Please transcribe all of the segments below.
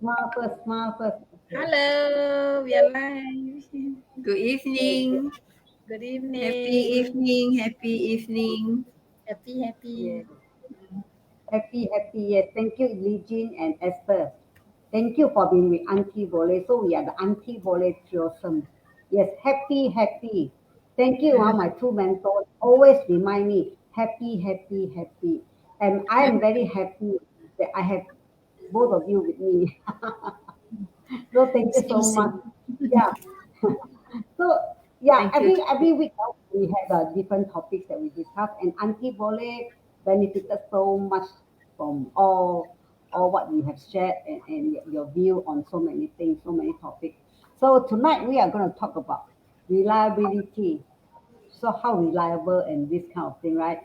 Smile first, smile first. Hello, we are live. Good evening. Good Happy evening. evening. Happy evening. Happy. Yes. Happy, yes. Thank you, Lee and Esther. Thank you for being with Auntie Boleh. So we are the Auntie Boleh Triosome. Yes, happy. Thank you, my two mentors. Always remind me, happy. And I am very happy that I have both of you with me. So thank you Same, so much. same. Yeah. So yeah, Thank you. every week we have different topics that we discuss, and Auntie Bole benefited so much from all what you have shared and your view on so many things, so many topics. So tonight we are going to talk about reliability. So how reliable and this kind of thing, right?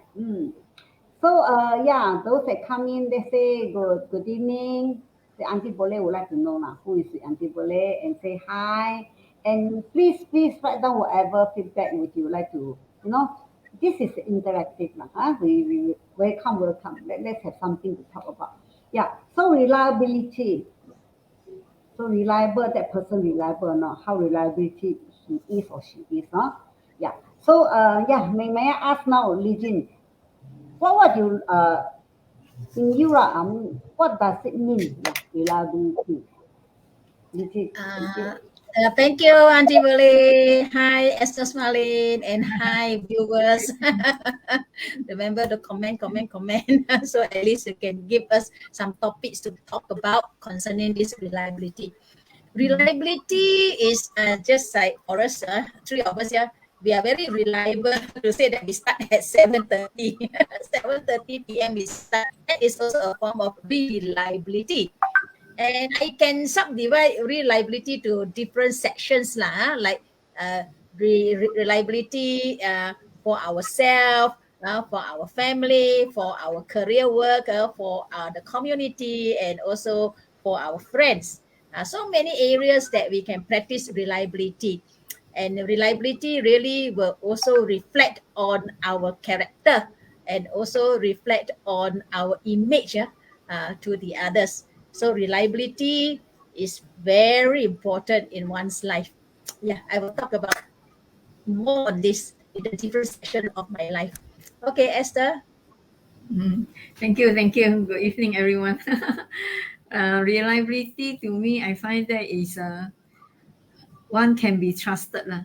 So yeah, those that come in, they say good evening. The Auntie Bole would like to know now who is the Auntie Bole and say hi. And please write down whatever feedback would you like to, this is interactive now. Huh? We welcome. Let's have something to talk about. Yeah. So reliability. So reliable, that person reliable or not? How reliability he is or she is, huh? Yeah. So yeah, may I ask now, Lijin, what you in Europe, what does it mean? Yeah, reliability. Legit. Thank you. Uh, Thank you, Auntie Boleh. Hi, Esther Smalin, and hi, viewers. Remember to comment, so at least you can give us some topics to talk about concerning this reliability. Reliability is just like for us, three of us here, we are very reliable to say that we start at 7:30. 7:30 p.m. we start. That is also a form of reliability. And I can subdivide reliability to different sections lah, like reliability for ourselves, for our family, for our career work, for the community, and also for our friends. So many areas that we can practice reliability. And reliability really will also reflect on our character and also reflect on our image to the others. So reliability is very important in one's life. Yeah, I will talk about more on this in the different section of my life. Okay, Esther. Mm. Thank you. Thank you. Good evening, everyone. Reliability to me, I find that is one can be trusted. Lah.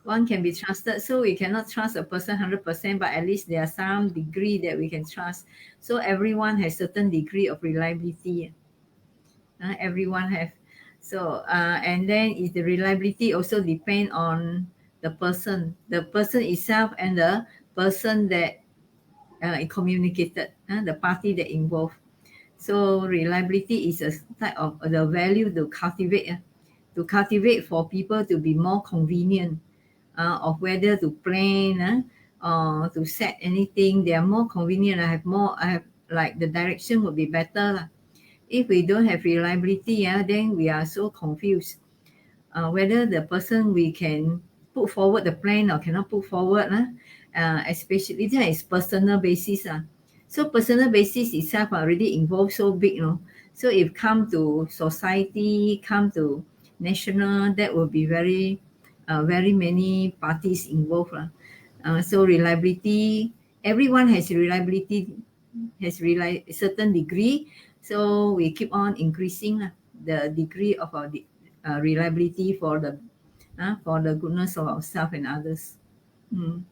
One can be trusted. So we cannot trust a person 100%, but at least there are some degree that we can trust. So everyone has certain degree of reliability. Everyone have. So and then is the reliability also depend on the person itself, and the person that it communicated, the party that involved. So reliability is a type of the value to cultivate for people to be more convenient of whether to plan or to set anything. They are more convenient. I have like the direction would be better lah. If we don't have reliability, then we are so confused whether the person we can put forward the plan or cannot put forward. Especially that is personal basis. So personal basis itself already involves so big. So if come to society, come to national, that will be very many parties involved. So reliability, everyone has reliability, certain degree. So we keep on increasing the degree of our reliability for the goodness of ourselves and others. Mm.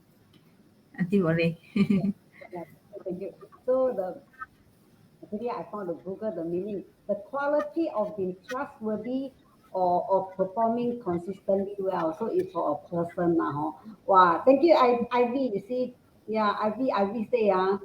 Auntie Boleh. Yeah, thank you. So actually I found to Google the meaning. The quality of being trustworthy or of performing consistently well. So it's for a person now. Wow, thank you, Ivy. You see, yeah, Ivy say, I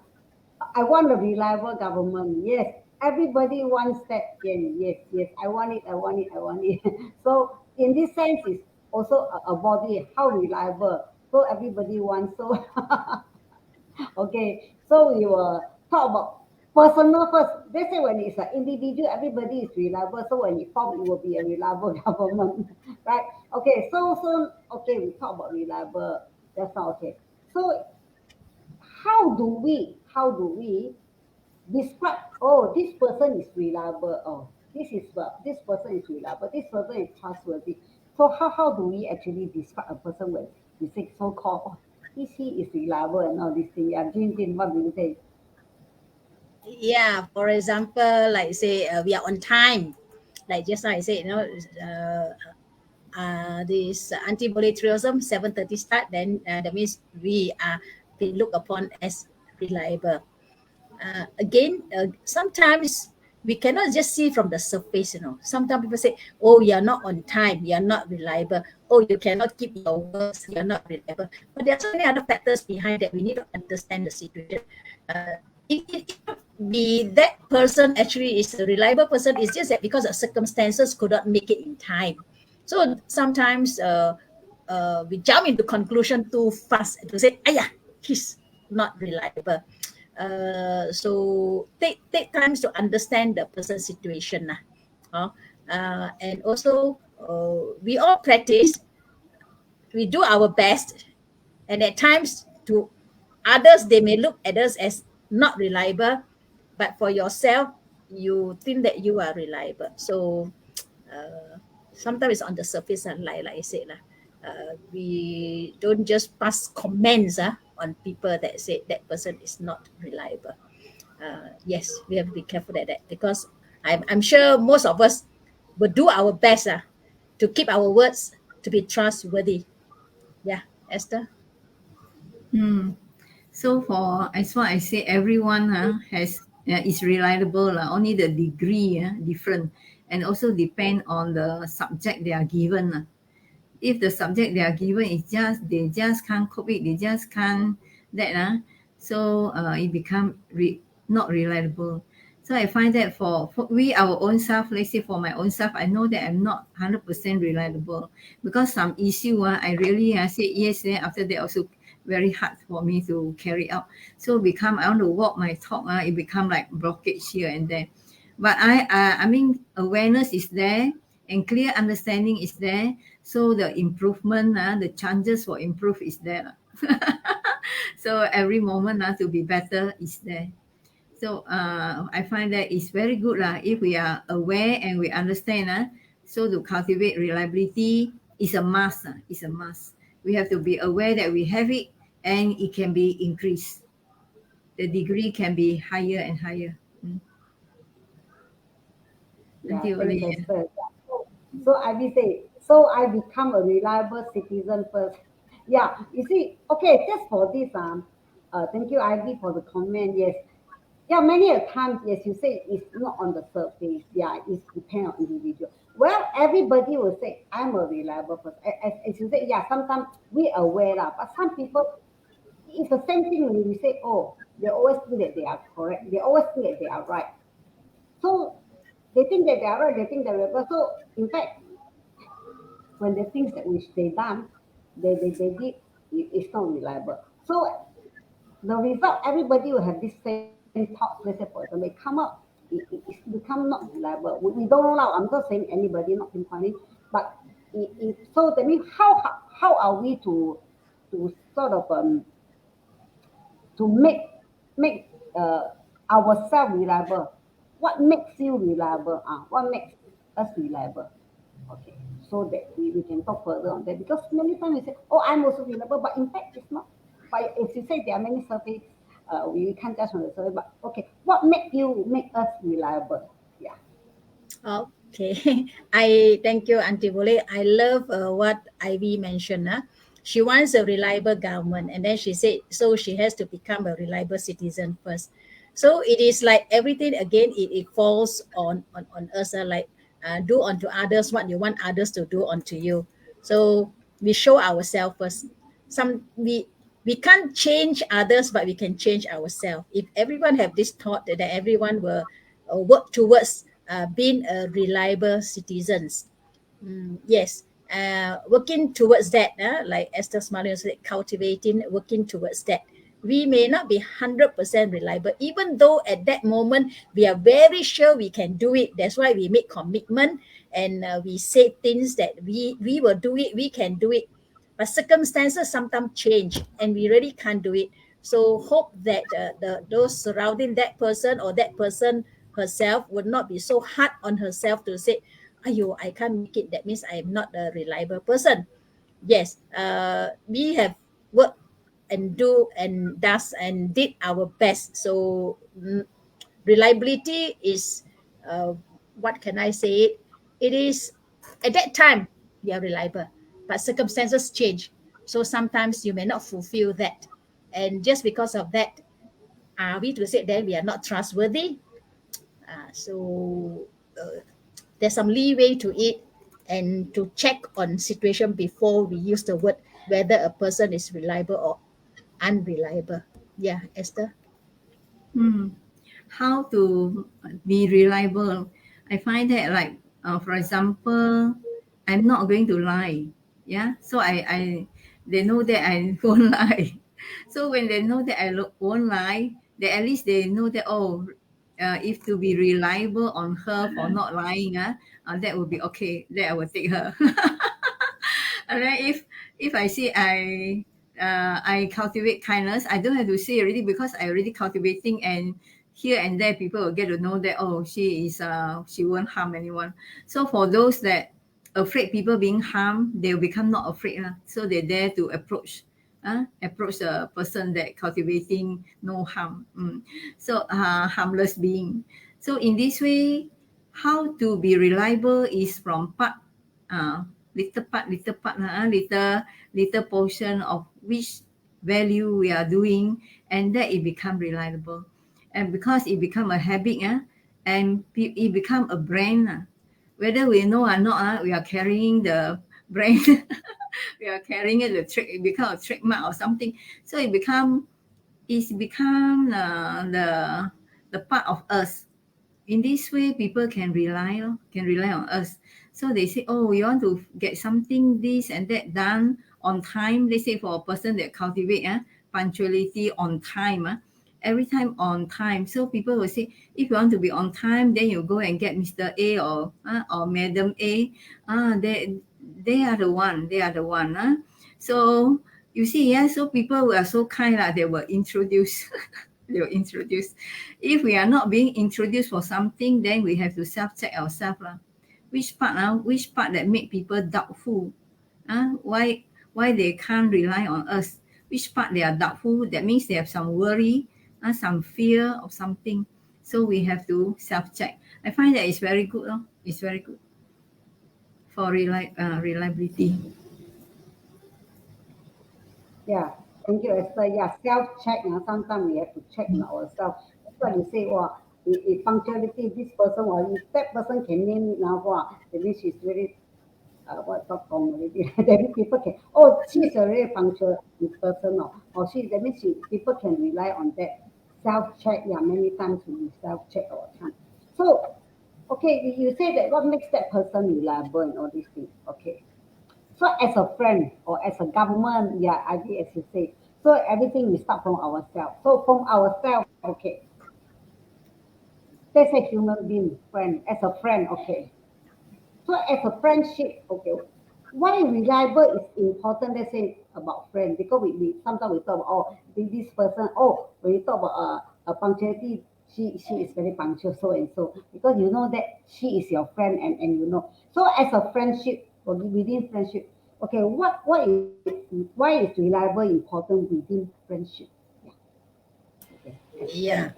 want a reliable government. Yes, everybody wants that. Yes. I want it. So in this sense, it's also a body how reliable. So everybody wants. So okay. So we will talk about personal first. They say when it's an individual, everybody is reliable. So when it form, it will be a reliable government, right? Okay. So okay, we talk about reliable. That's not okay. So how do we describe, oh, this person is reliable? Oh, this person is reliable, this person is trustworthy. So how do we actually describe a person when we say so called, oh, he is reliable and all these things? Yeah, Jin, what do you say? Yeah, for example, like say we are on time. Like just now I said, this Auntie Boleh Triosome 7:30 start, then that means we are been looked upon as reliable. Again, sometimes we cannot just see from the surface, Sometimes people say, oh, you're not on time, you're not reliable. Oh, you cannot keep your words, you're not reliable. But there are so many other factors behind that we need to understand the situation. It could be that person actually is a reliable person. It's just that because of circumstances could not make it in time. So sometimes we jump into conclusion too fast to say, "Ayah, he's not reliable." So take times to understand the person's situation, and also we all practice, we do our best, and at times to others they may look at us as not reliable, but for yourself you think that you are reliable. So sometimes it's on the surface, and like I said, we don't just pass comments on people that say that person is not reliable. Yes, we have to be careful at that, because I'm sure most of us will do our best to keep our words to be trustworthy. Yeah, Esther. Hmm. So for as what I say, everyone has is reliable lah. Only the degree different, and also depend on the subject they are given. If the subject they are given is just they just can't cope it, they just can't that so it become not reliable. So I find that for we our own self, let's say for my own self, I know that I'm not 100% reliable, because some issue I really say yes, then after that also very hard for me to carry out. So become I want to walk my talk, it become like blockage here and there. But I mean awareness is there and clear understanding is there, so the improvement the chances for improve is there. So every moment to be better is there. So I find that it's very good if we are aware and we understand so to cultivate reliability is a must. It's a must. We have to be aware that we have it, and it can be increased. The degree can be higher and higher. Yeah, Until thanks, only. Esther. Yeah. So I will say, so I become a reliable citizen first. Yeah, you see, okay, just for this, thank you, Ivy, for the comment. Yes, yeah, many a times, yes, you say it's not on the surface. Yeah, it's depend on individual. Well, everybody will say I'm a reliable person. As you say, yeah, sometimes we aware lah, but some people it's the same thing when we say, oh, they always think that they are correct. They always think that they are right. So they think that they are right. They think that we're right. So in fact, when the things that which they done, they did, it's not reliable. So the result, everybody will have this same thoughts. Let's say, for example, they come up, it's become not reliable. We don't know now. I'm not saying anybody, not pinpointing, but so that means how are we to sort of to make ourselves reliable? What makes you reliable? What makes us reliable? Okay, so that we can talk further on that, because many times we say, oh, I'm also reliable, but in fact it's not. But as you say, there are many surveys, we can't judge on the survey, but okay, what make us reliable? Yeah. Okay, I thank you, Auntie Boleh. I love what Ivy mentioned. She wants a reliable government, and then she said, so she has to become a reliable citizen first. So it is like everything again. It falls on us. Like do unto others what you want others to do unto you. So we show ourselves first. Some we can't change others, but we can change ourselves. If everyone have this thought that everyone will work towards being a reliable citizens. Yes, working towards that, like Esther Smiley said, cultivating, working towards that. We may not be 100% reliable, even though at that moment we are very sure we can do it. That's why we make commitment, and we say things that we will do it, we can do it. But circumstances sometimes change, and we really can't do it. So hope that the those surrounding that person or that person herself, would not be so hard on herself to say, "Ayo, I can't make it. That means I am not a reliable person." Yes, we have worked and did our best. So reliability is, what can I say? It is at that time we are reliable, but circumstances change. So sometimes you may not fulfill that, and just because of that, are we to say that we are not trustworthy? So there's some leeway to it, and to check on situation before we use the word whether a person is reliable or unreliable. Yeah, Esther. Hmm. How to be reliable? I find that, like, for example, I'm not going to lie. Yeah, so they know that I won't lie. So when they know that I won't lie, they at least they know that, oh, if to be reliable on her for not lying, that would be okay. That I will take her. And then if I see I cultivate kindness, I don't have to say already, because I already cultivating, and here and there people will get to know that, oh, she won't harm anyone. So for those that afraid people being harmed, they will become not afraid, so they dare to approach the person that cultivating no harm. So harmless being. So in this way, how to be reliable is from part, uh, little portion of which value we are doing, and that it become reliable. And because it become a habit, and it become a brand, whether we know or not, we are carrying the brand. We are carrying it, it become a trademark or something. So it's become the part of us. In this way, people can rely on us. So they say, oh, you want to get something this and that done on time. They say, for a person that cultivate punctuality, on time, every time on time. So people will say, if you want to be on time, then you go and get Mr. A, or Madam A. They are the one. They are the one. So you see, so people who are so kind, they will introduce. They will introduce. If we are not being introduced for something, then we have to self-check ourselves. Which part that make people doubtful? Why they can't rely on us? Which part they are doubtful? That means they have some worry, some fear of something. So we have to self-check. I find that it's very good. It's very good for reliability. Yeah, thank you, Esther. Yeah, self-check. Sometimes we have to check on ourselves. That's why you say, wow, if punctuality, this person, or if that person can name it now, wow, that means she's really, what talk on already. That means people can, oh, she's a really punctual person, or that means people can rely on that self-check. Yeah, many times we self-check our time. So, okay, you say that what makes that person reliable and all these things. Okay. So as a friend or as a government, yeah, I think as you say, so everything we start from ourselves. So from ourselves, okay, let's say human being, friend, as a friend, okay. So as a friendship, okay, why reliable is important, let's say about friend, because we sometimes we talk about, oh, this person, oh, when you talk about a punctuality, she is very punctual, so and so, because you know that she is your friend, and you know. So as a friendship, or within friendship, okay, why is reliable important within friendship? Yeah, okay, as Yeah.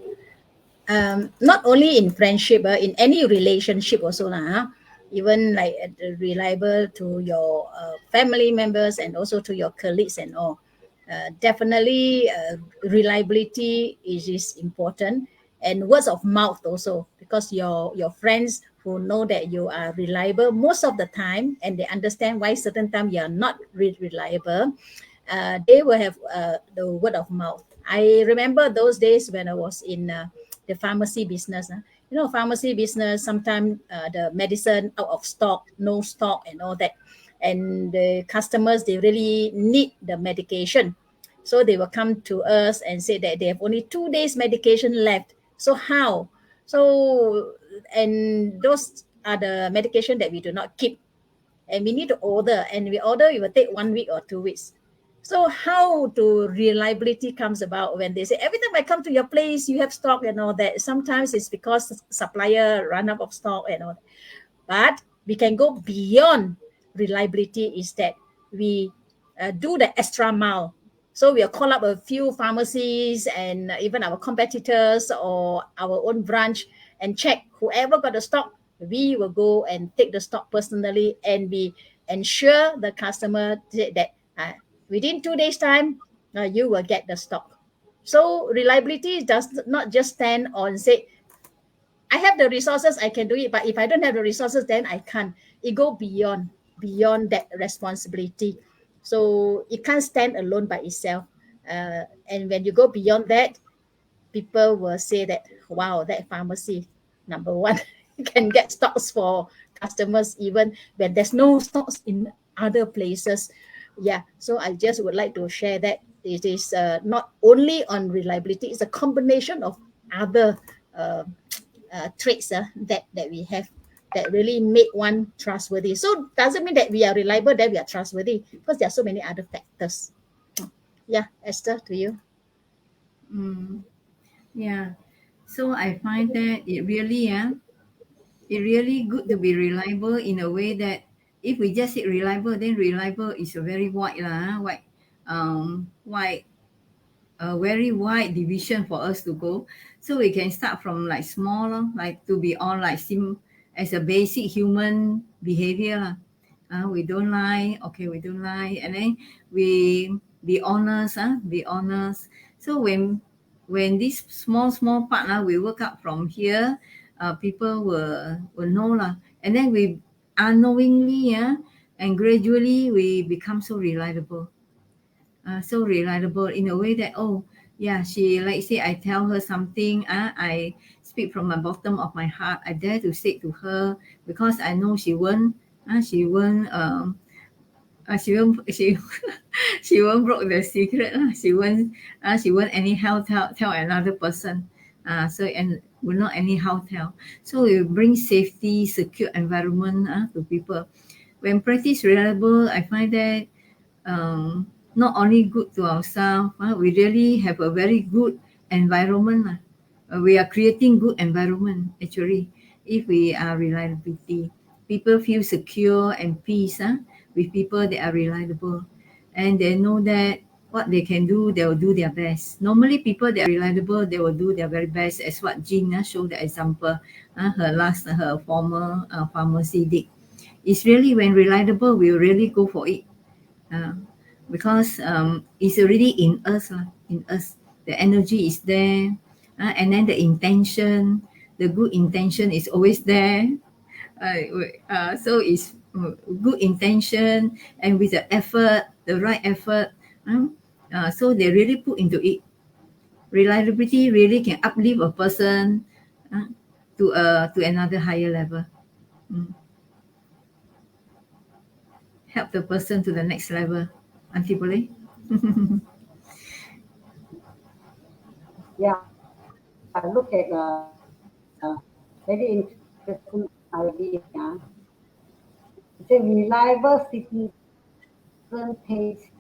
friend. Not only in friendship, in any relationship also lah, even like reliable to your family members, and also to your colleagues and all. Definitely, reliability is important, and words of mouth also, because your friends who know that you are reliable most of the time, and they understand why certain time you are not reliable, they will have the word of mouth. I remember those days when I was in the pharmacy business. Pharmacy business, sometimes the medicine out of stock, no stock, and all that. And the customers, they really need the medication. So they will come to us and say that they have only 2 days medication left. So how? So, and those are the medication that we do not keep. And we need to order. And we order, it will take 1 week or 2 weeks. So how do reliability comes about when they say every time I come to your place you have stock and all that? Sometimes it's because supplier run out of stock and all that. But we can go beyond reliability is that we do the extra mile. So we'll call up a few pharmacies and even our competitors or our own branch and check whoever got the stock. We will go and take the stock personally, and we ensure the customer that within 2 days time you will get the stock. So reliability does not just stand on say I have the resources, I can do it. But if I don't have the resources, then I can't. It go beyond that responsibility. So it can't stand alone by itself. And when you go beyond that, people will say that, wow, that pharmacy, number one, can get stocks for customers even when there's no stocks in other places. Yeah, so I just would like to share that it is not only on reliability, it's a combination of other uh, traits that we have that really make one trustworthy. So doesn't mean that we are reliable, that we are trustworthy, because there are so many other factors. Yeah, Esther, to you. Mm, yeah. So I find that it really good to be reliable in a way that if we just say reliable, then reliable is a very wide lah, wide a very wide division for us to go. So we can start from like small, like to be on like as a basic human behavior. We don't lie, okay, we don't lie, and then we be honest, be honest. So when this small part we work up from here, people will know lah, and then we unknowingly, and gradually we become so reliable in a way that, oh yeah, she, like say I tell her something, I speak from the bottom of my heart, I dare to say to her because I know she she won't broke the secret, she won't anyhow tell another person, so and will not anyhow tell. So we bring safety, secure environment, to people. When practice reliable, I find that not only good to ourselves, we really have a very good environment. We are creating good environment actually. If we are reliability, people feel secure and peace, with people that are reliable, and they know that what they can do, they will do their best. Normally, people that are reliable, they will do their very best, as what Jean showed the example. Her former pharmacy did. It's really when reliable, we really go for it, uh, because it's already in us, in us. The energy is there, and then the intention, the good intention is always there. So it's good intention and with the effort, the right effort. So they really put into it. Reliability really can uplift a person, to another higher level. Mm. Help the person to the next level. Auntie Boleh? Yeah, look at very interesting idea. It's a reliable citizen pays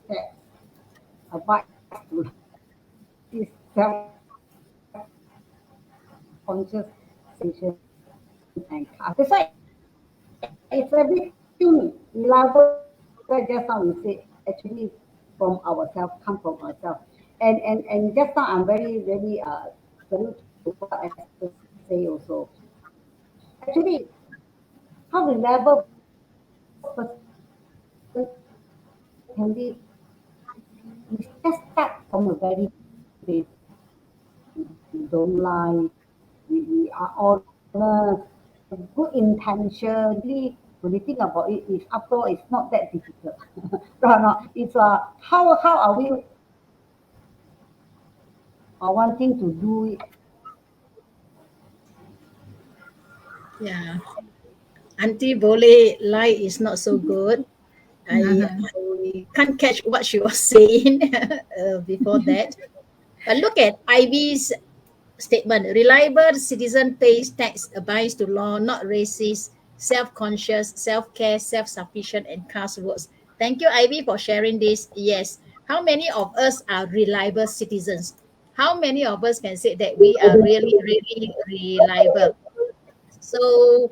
tax, abides to this self-conscious station and cast. That's why it's everything reliable. Just now we say actually from ourselves, come from ourselves. And just now I'm very very to what I say also. Actually, how reliable person can be, we just start from a very basic. We don't lie, we are honest, good intention. Really, when you think about it, it's after all, it's not that difficult. No, no, it's how are we wanting to do it. Yeah. Auntie Boleh lie is not so good. I can't catch what she was saying before that. But look at Ivy's statement. Reliable citizen pays tax, abides to law, not racist, self-conscious, self-care, self-sufficient, and cast words. Thank you, Ivy, for sharing this. Yes. How many of us are reliable citizens? How many of us can say that we are really, really reliable? So,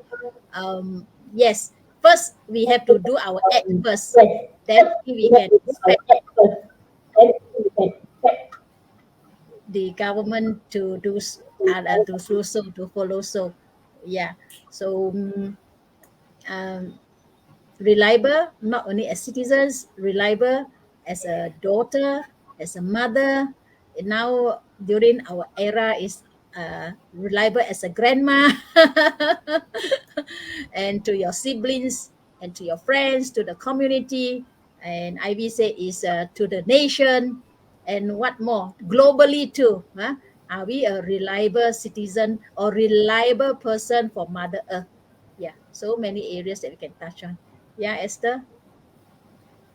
yes, first we have to do our act first. Then we can expect the government to do so, to follow so. Yeah. So, reliable not only as citizens, reliable as a daughter, as a mother. And now during our era is reliable as a grandma, and to your siblings, and to your friends, to the community, and Ivy say is to the nation, and what more globally too. Huh? Are we a reliable citizen or reliable person for Mother Earth? Yeah, so many areas that we can touch on. Yeah, Esther.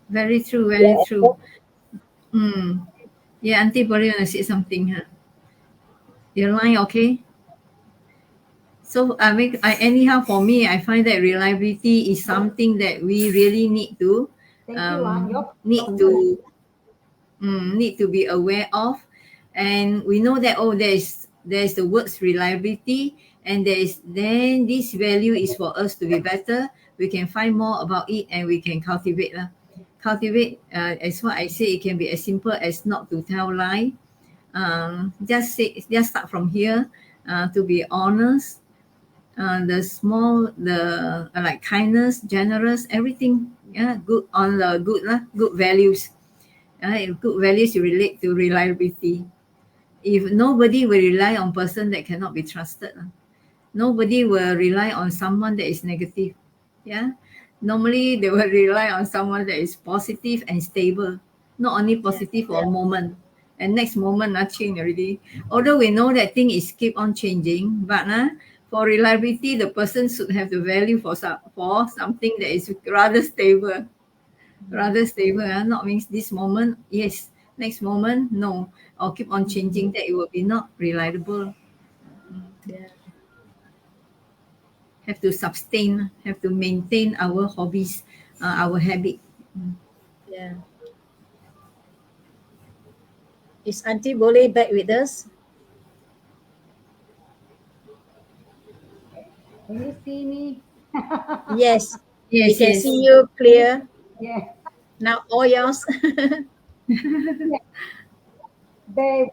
Very true, very true. Mm. Yeah, Auntie Boleh want to say something, huh? Your line okay? So anyhow for me, I find that reliability is something that we really Thank you. Your need to need to be aware of, and we know that there's the words reliability, and then this value is for us to be better. We can find more about it, and we can cultivate as what I say, it can be as simple as not to tell lie. Just start from here, to be honest, the small, the like kindness, generous, everything. Yeah, good on the good lah, good values. Good values you relate to reliability. If nobody will rely on person that cannot be trusted, nobody will rely on someone that is negative. Yeah, normally they will rely on someone that is positive and stable, not only Yeah, positive for a moment, and next moment nothing already. Although we know that thing is keep on changing, but for reliability, the person should have the value for something that is rather stable. Rather stable, not means this moment yes, next moment no, or keep on changing, that it will be not reliable. yeah, Have to sustain, have to maintain our hobbies, our habit. yeah. Is Auntie Boleh back with us? Can you see me? Yes, we Yes, can yes. see you clear. Yeah. Now all yours. Yeah. They,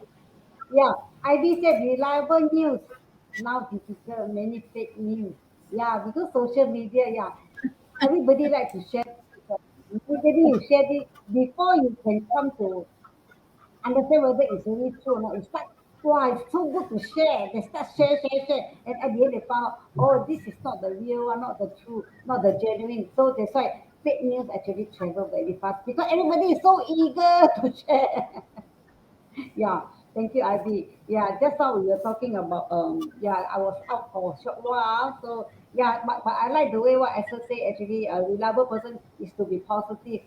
yeah. IB said reliable news. Now difficult, many fake news. Yeah, because social media, yeah. Everybody like to share. Immediately you share it before you can come to understand whether it's really true or not. It's like, wow, it's too good to share. They start share. And at the end they found out, oh, this is not the real one, not the true, not the genuine. So that's why fake news actually travel very fast because everybody is so eager to share. Yeah, thank you, Ivy. Yeah, just now we were talking about yeah, I was out for a short while. So yeah, but I like the way what Esther say actually a reliable person is to be positive.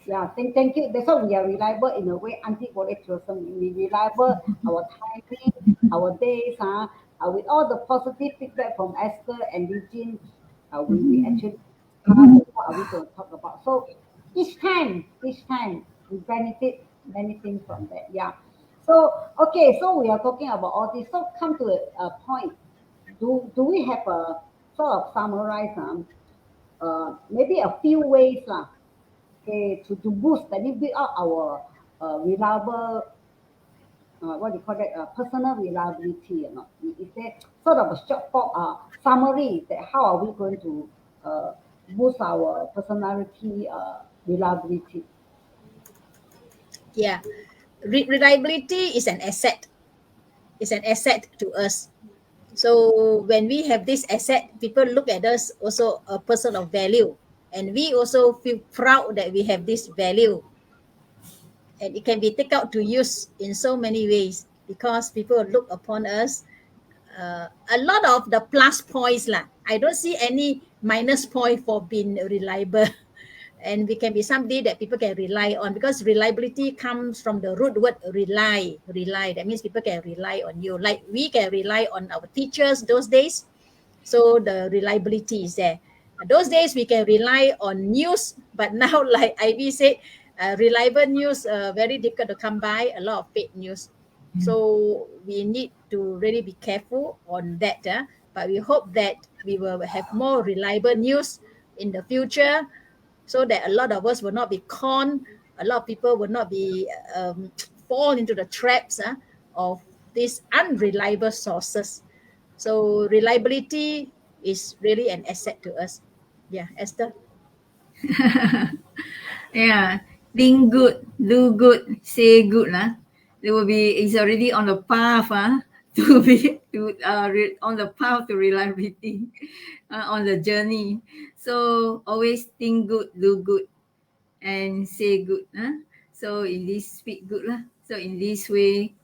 Yeah, thank you. That's why we are reliable in a way, Auntie Boleh Triosome. We reliable our timing, our days, with all the positive feedback from Esther and Eugene, we actually what are we going to talk about. So each time we benefit many things from that. Yeah. So okay, so we are talking about all this. So come to a point. Do we have a sort of summarize maybe a few ways lah, okay, to boost that build up our reliable what do you call that personal reliability or not? Is there sort of a short form summary that how are we going to boost our personality reliability? Yeah, reliability is an asset. It's an asset to us. So when we have this asset, people look at us also a person of value, and we also feel proud that we have this value, and it can be taken out to use in so many ways because people look upon us. A lot of the plus points lah. I don't see any minus point for being reliable. And we can be somebody that people can rely on because reliability comes from the root word rely. That means people can rely on you, like we can rely on our teachers those days. So the reliability is there. Those days we can rely on news But now, like Ivy said, reliable news very difficult to come by. A lot of fake news, so we need to really be careful on that. But we hope that we will have more reliable news in the future, so that a lot of us will not be conned. A lot of people will not be fall into the traps of these unreliable sources. So reliability is really an asset to us. Yeah, Esther. Yeah, think good, do good, say good lah. They will be is already on the path to be on the path to reliability, on the journey. So always think good, do good, and say good. So in this speak good lah. So in this way,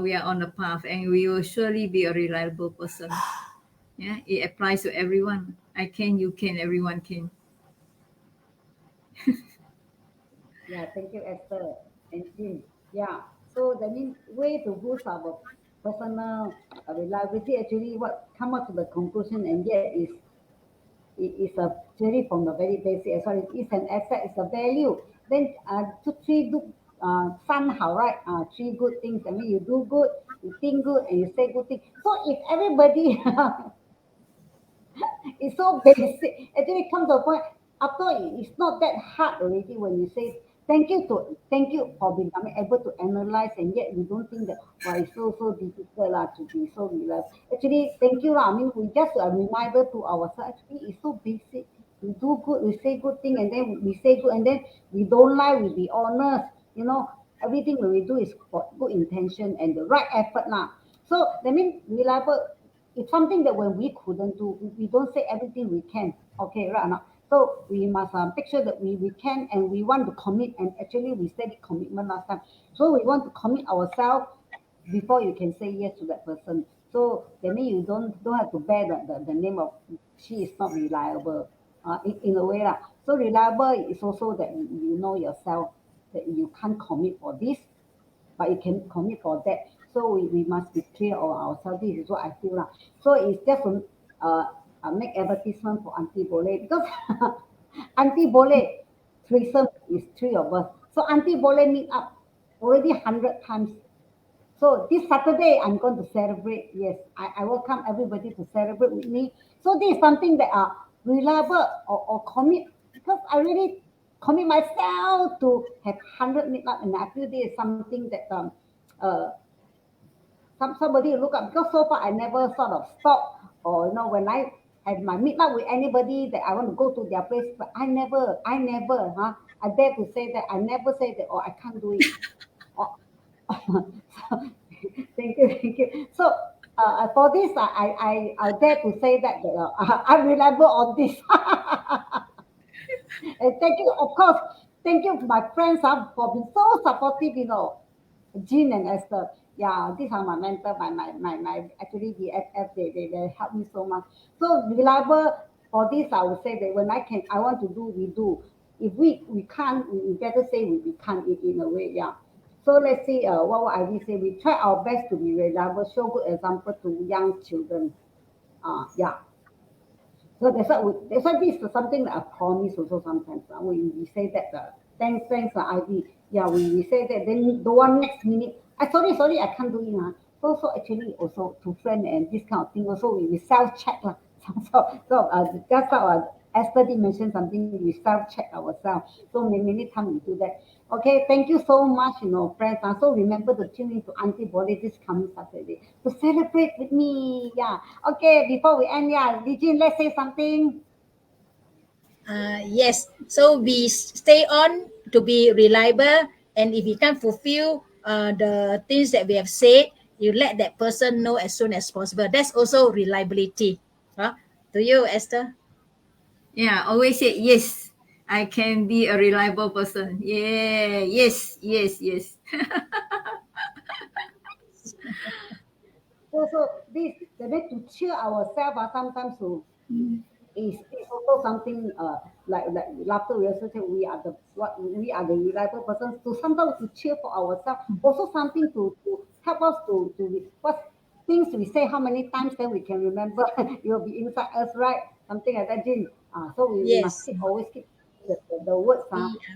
we are on the path, and we will surely be a reliable person. Yeah, it applies to everyone. I can, you can, everyone can. Yeah, thank you, Esther and Jim. Yeah, so that means way to boost our personal reliability. Actually, what come up to the conclusion, and yet it is a actually from the very basic. Sorry, it's an asset. It's a value. Then to three do somehow right. Three good things. I mean, you do good, you think good, and you say good things. So if everybody it's so basic. Actually, come to a point after it's not that hard already when you say thank you for being able to analyze, and yet we don't think that why it's so difficult to be so reliable. Actually, thank you lah. I mean, we just a reminder to ourselves. Actually, it's so basic. We do good, we say good thing, and then we say good, and then we don't lie, we be honest. You know, everything that we do is for good intention and the right effort lah. So that means reliable it's something that when we couldn't do, we don't say everything we can. Okay, right or not? So we must make sure that we can and we want to commit. And actually, we said it commitment last time. So we want to commit ourselves before you can say yes to that person. So that means you don't have to bear the name of she is not reliable. In a way lah. So reliable is also that you know yourself that you can't commit for this but you can commit for that. So we must be clear on ourselves. This is what I feel lah. So it's just to make advertisement for Auntie Boleh because Auntie Boleh threesome is three of us. So Auntie Boleh meet up already 100 times. So this Saturday I'm going to celebrate. Yes, I welcome everybody to celebrate with me. So this is something that are reliable or commit because I really commit myself to have 100 meetup, and I feel this is something that uh somebody look up because so far I never sort of stop or when I have my meetup with anybody that I want to go to their place, but I never I dare to say that I never say that I can't do it. Or, thank you. So for this, I dare to say that I'm reliable on this. And thank you, of course, thank you, my friends, for being so supportive, Jean and Esther. Yeah, these are my mentor, my actually the FF, they help me so much. So reliable for this, I would say that when I want to do, we do. If we can't, we better say we can't in a way, yeah. So let's see, what I will say. We try our best to be reliable, show good example to young children. Yeah. So that's why this is something that I promise also sometimes. We say that thanks Ivy. Yeah, we say that then the one next minute. I sorry I can't do it. So actually also to friend and this kind of thing also we self check lah. That's how Esther did mention something. We self check ourselves. So many times we do that. Okay, thank you so much, friends. So remember to tune in to Auntie Boleh this coming Saturday to celebrate with me. Yeah. Okay, before we end, yeah, Lijin, let's say something. Yes. So we stay on to be reliable, and if we can't fulfill the things that we have said, you let that person know as soon as possible. That's also reliability. To you, Esther. Yeah, always say yes. I can be a reliable person. Yeah, yes. So this the way to cheer ourselves sometimes to is also something like laughter. We also say we are the reliable persons. To sometimes to cheer for ourselves. Also something to help us to what things we say how many times then we can remember. It will be inside us, right? Something like that, Jin. So we must Yes. keep always keep the words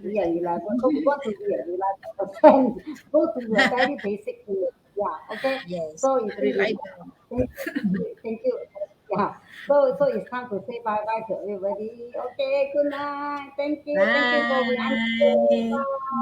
be a reliable. So we want to be a reliable person. Go to the very basic thing. Yeah. Okay. Yes, So you see, reliable. thank you. Yeah. So it's time to say bye bye to everybody. Okay. Good night. Thank you. Thank you for the answer. Bye. Bye.